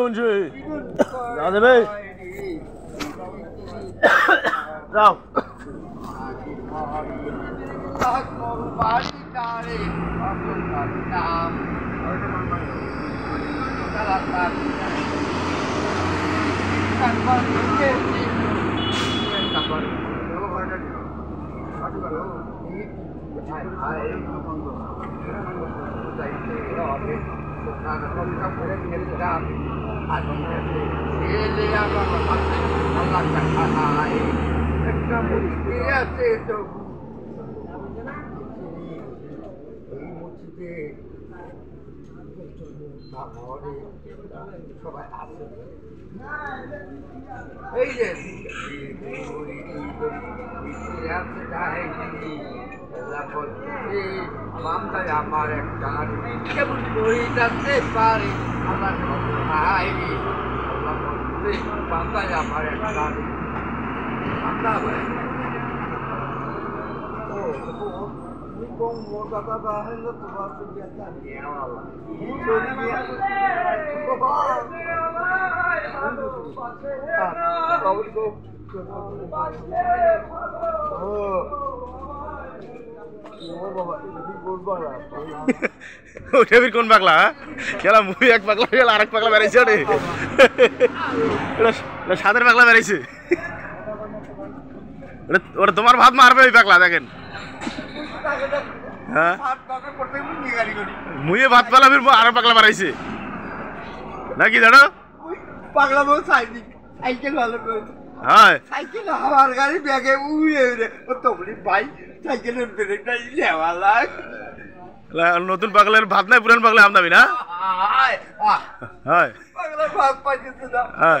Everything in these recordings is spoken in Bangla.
মুন্সি না দেবে যাও সবাই আছে এই যে আমার একটা কেমন বইটাতে পারে আমার বান্দায় আমার একটা বান্দা মোর কথা বাহেন তোমার কোন পাগলা খেলা মুই এক পাগলা গেল আরেক পাগলা বেড়াইছে সাদের পাগলা বেড়াইছে ওটা তোমার ভাত মারবে ওই পাগলা দেখেন হ্যাঁ মুয়ে ভাত পালা আরো পাগলা মারাইছে নাকি জানো পাগলা বউ সাইকেল ভালো করে হ্যাঁ সাইকেল আমার গাড়ি ব্যাগে উড়ে উড়ে ও তবলি ভাই সাইকেলের ব্রেকটা লেওয়া লাগ নতুন পাগলের ভাত নাই পুরান পাগলে আমদামি না হ্যাঁ পাগলের ভাত পাইছে না হ্যাঁ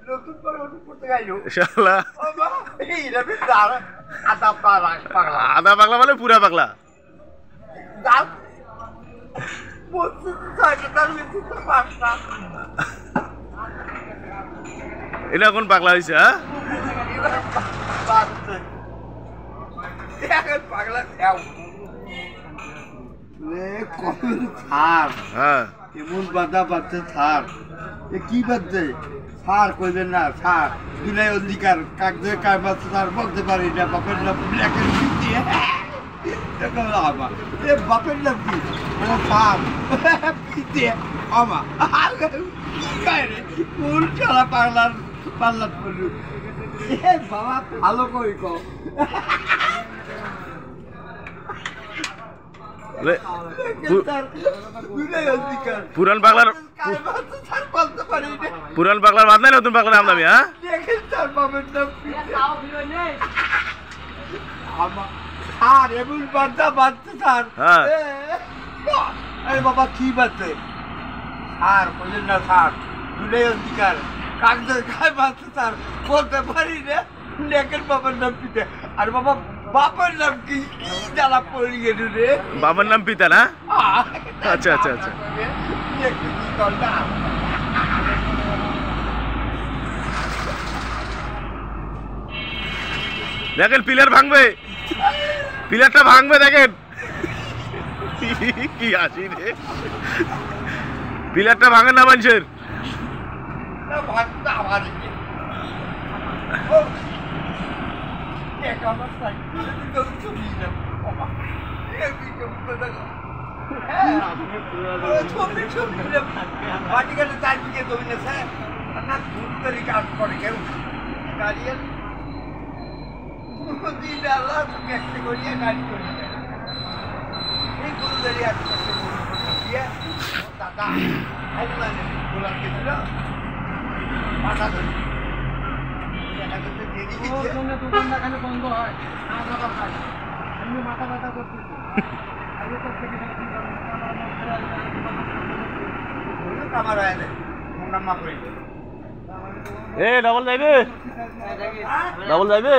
নতুন পাগল পড়তে গাইলো ইনশাআল্লাহ এই রে আধা পাগলা মানে পুরা পাগলা এটা কোন পাগলা হয়েছে এমন বাধা বাচ্চা ছাড় কি বাচ্চা ছাড় কইবেন না ছাড় বিনয় অধিকার কাগজে কারবার ছাড় বলতে পারি না বাপের নাম ব্ল্যাকের দিয়ে বাপের নাম কি ও পাপ দিয়ে আমা কোন চালা পাগলার পাল্লাত বলু বাবা ভালো কই কো পুরান পাগলার বাদ নাই নতুন পাগলার নাম দামি হ্যাঁ বাবা কি বাজছে সার বললেন না সার দুলাই অধিকার কাগজের গায়ে বাজছে সার বলতে পারি না লেখের বাবার নাম পিতা আর বাবা বাবার নাম কি জ্বালা পড়ে গেল রে বাবার নাম পিতা না আচ্ছা আচ্ছা আচ্ছা দেখেন পিলার ভাঙবে পিলারটা ভাঙবে দেখেন কি আসি রে পিলারটা ভাঙে না মানুষের কাজ করে কেউ গাড়িয়ান করিয়া গাড়ি করি এই গরু দাঁড়িয়ে দাদা গোলাম গেছিল মাথা ধরি দোকানটা বন্ধ হয় মাথা ব্যথা করতেছি আমার নাম্মা করে এ ডবল যাইবে ডবল যাইবে